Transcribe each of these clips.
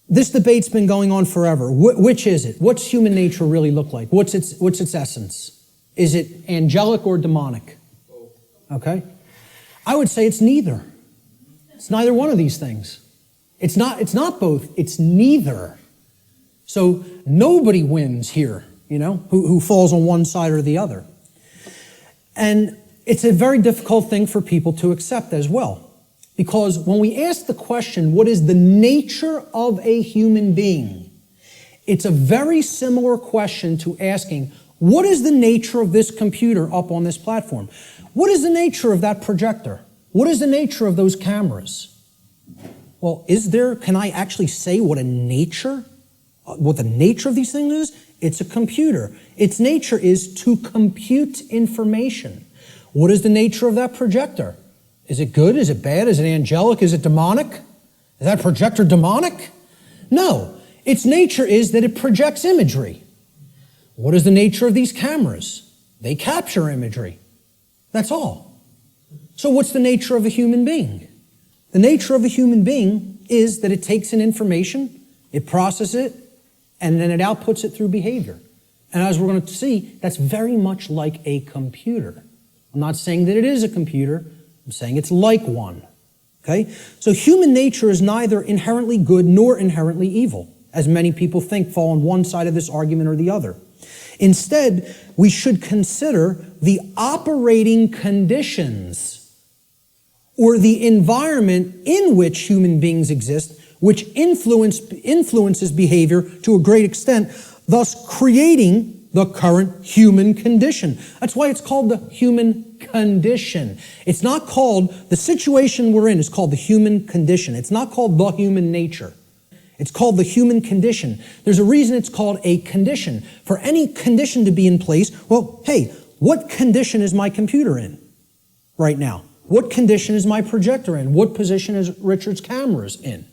This debate's been going on forever. Which is it? What's human nature really look like? What's its essence? Is it angelic or demonic? Okay? I would say it's neither. It's neither one of these things. It's not both. It's neither. So nobody wins here, who falls on one side or the other. And it's a very difficult thing for people to accept as well. Because when we ask the question, what is the nature of a human being? It's a very similar question to asking, what is the nature of this computer up on this platform? What is the nature of that projector? What is the nature of those cameras? Well, can I actually say what the nature of these things is? It's a computer. Its nature is to compute information. What is the nature of that projector? Is it good? Is it bad? Is it angelic? Is it demonic? Is that projector demonic? No. Its nature is that it projects imagery. What is the nature of these cameras? They capture imagery. That's all. So what's the nature of a human being? The nature of a human being is that it takes in information, it processes it, and then it outputs it through behavior. And as we're going to see, that's very much like a computer. I'm not saying that it is a computer. I'm saying it's like one. Okay? So human nature is neither inherently good nor inherently evil, as many people think fall on one side of this argument or the other. Instead, we should consider the operating conditions or the environment in which human beings exist, which influences behavior to a great extent, thus creating the current human condition. That's why it's called the human condition. It's not called, the situation we're in is called the human condition. It's not called the human nature. It's called the human condition. There's a reason it's called a condition. For any condition to be in place, well, hey, what condition is my computer in right now? What condition is my projector in? What position is Richard's cameras in?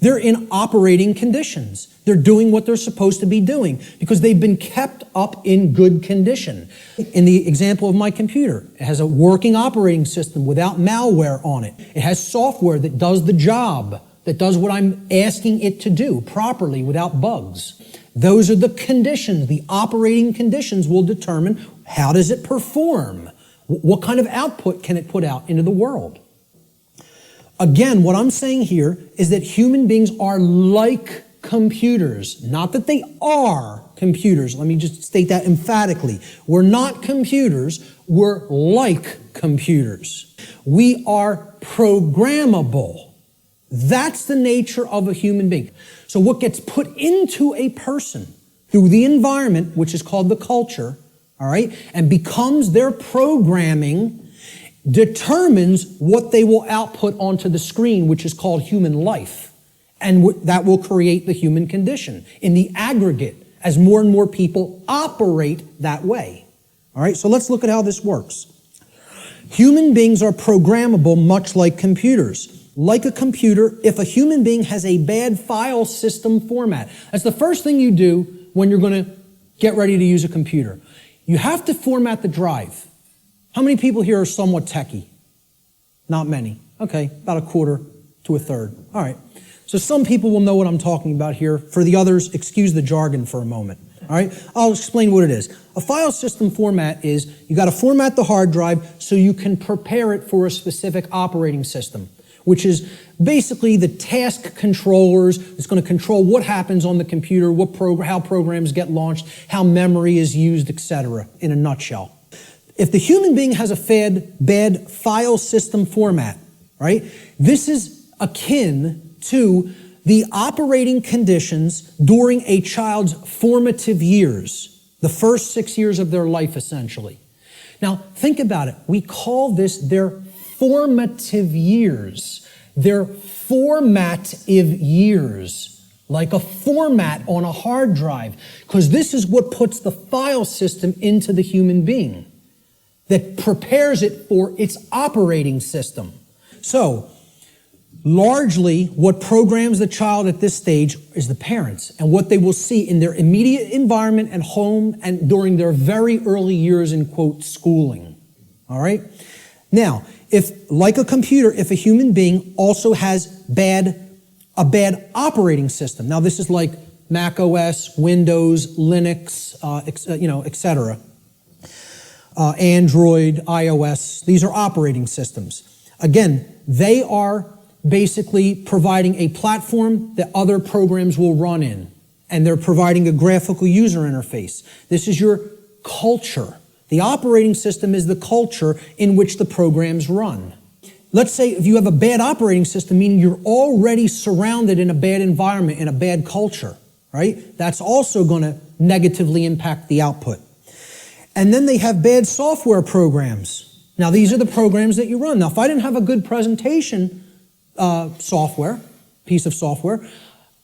They're in operating conditions. They're doing what they're supposed to be doing because they've been kept up in good condition. In the example of my computer, it has a working operating system without malware on it. It has software that does the job, that does what I'm asking it to do properly without bugs. Those are the conditions. The operating conditions will determine how does it perform? What kind of output can it put out into the world? Again, what I'm saying here is that human beings are like computers. Not that they are computers. Let me just state that emphatically. We're not computers. We're like computers. We are programmable. That's the nature of a human being. So what gets put into a person through the environment, which is called the culture, all right, and becomes their programming, determines what they will output onto the screen, which is called human life. And that will create the human condition in the aggregate as more and more people operate that way. All right, so let's look at how this works. Human beings are programmable much like computers. Like a computer, if a human being has a bad file system format, that's the first thing you do when you're going to get ready to use a computer. You have to format the drive. How many people here are somewhat techie? Not many. Okay, about a quarter to a third. All right. So some people will know what I'm talking about here. For the others, excuse the jargon for a moment. All right, I'll explain what it is. A file system format is you got to format the hard drive so you can prepare it for a specific operating system, which is basically the task controllers. It's going to control what happens on the computer, how programs get launched, how memory is used, etc. in a nutshell. If the human being has a bad file system format, right, this is akin to the operating conditions during a child's formative years, the first 6 years of their life, essentially. Now, think about it. We call this their formative years. Their formative years, like a format on a hard drive, because this is what puts the file system into the human being, that prepares it for its operating system. So, largely, what programs the child at this stage is the parents and what they will see in their immediate environment and home and during their very early years in, quote, schooling. All right? Now, if, like a computer, if a human being also has bad a bad operating system. Now, this is like Mac OS, Windows, Linux, etc. Android, iOS. These are operating systems. Again, they are basically providing a platform that other programs will run in, and they're providing a graphical user interface. This is your culture. The operating system is the culture in which the programs run. Let's say if you have a bad operating system, meaning you're already surrounded in a bad environment, in a bad culture, right? That's also going to negatively impact the output. And then they have bad software programs. Now, these are the programs that you run. Now, if I didn't have a good presentation piece of software,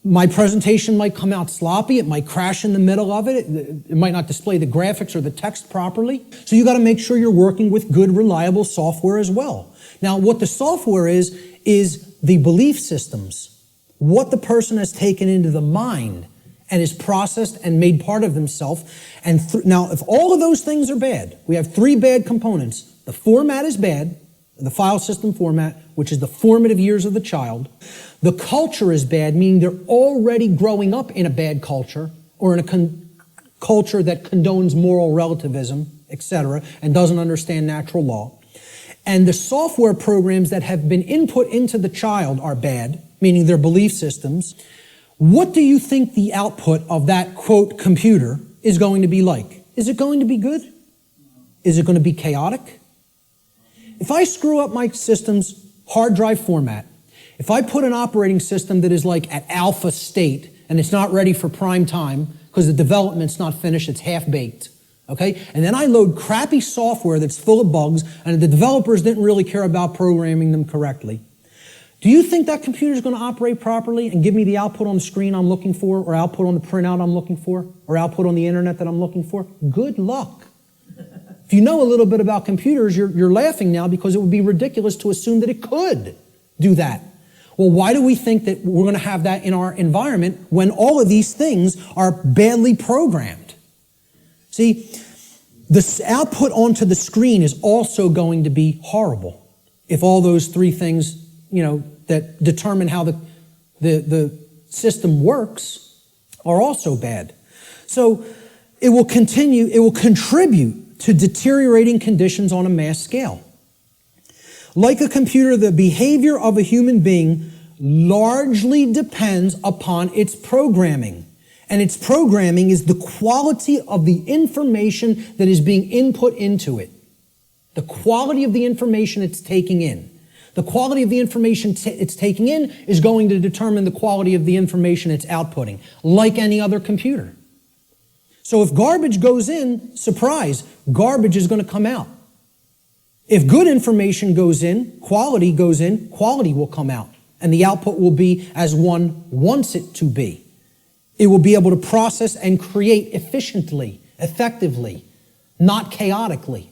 my presentation might come out sloppy. It might crash in the middle of it. It might not display the graphics or the text properly. So you got to make sure you're working with good, reliable software as well. Now, what the software is the belief systems, what the person has taken into the mind and is processed and made part of themselves. And now, if all of those things are bad, we have three bad components. The format is bad, the file system format, which is the formative years of the child. The culture is bad, meaning they're already growing up in a bad culture or in a culture that condones moral relativism, etc., and doesn't understand natural law. And the software programs that have been input into the child are bad, meaning their belief systems. What do you think the output of that, quote, computer is going to be like? Is it going to be good? Is it going to be chaotic? If I screw up my system's hard drive format, if I put an operating system that is like at alpha state and it's not ready for prime time because the development's not finished, it's half-baked, okay? And then I load crappy software that's full of bugs and the developers didn't really care about programming them correctly. Do you think that computer is going to operate properly and give me the output on the screen I'm looking for, or output on the printout I'm looking for, or output on the internet that I'm looking for? Good luck. If you know a little bit about computers, you're laughing now because it would be ridiculous to assume that it could do that. Well, why do we think that we're going to have that in our environment when all of these things are badly programmed? See, the output onto the screen is also going to be horrible if all those three things, that determine how the system works are also bad. So it will contribute to deteriorating conditions on a mass scale. Like a computer, the behavior of a human being largely depends upon its programming. And its programming is the quality of the information that is being input into it. The quality of the information it's taking in. The quality of the information it's taking in is going to determine the quality of the information it's outputting, like any other computer. So if garbage goes in, surprise, garbage is going to come out. If good information goes in, quality will come out. And the output will be as one wants it to be. It will be able to process and create efficiently, effectively, not chaotically.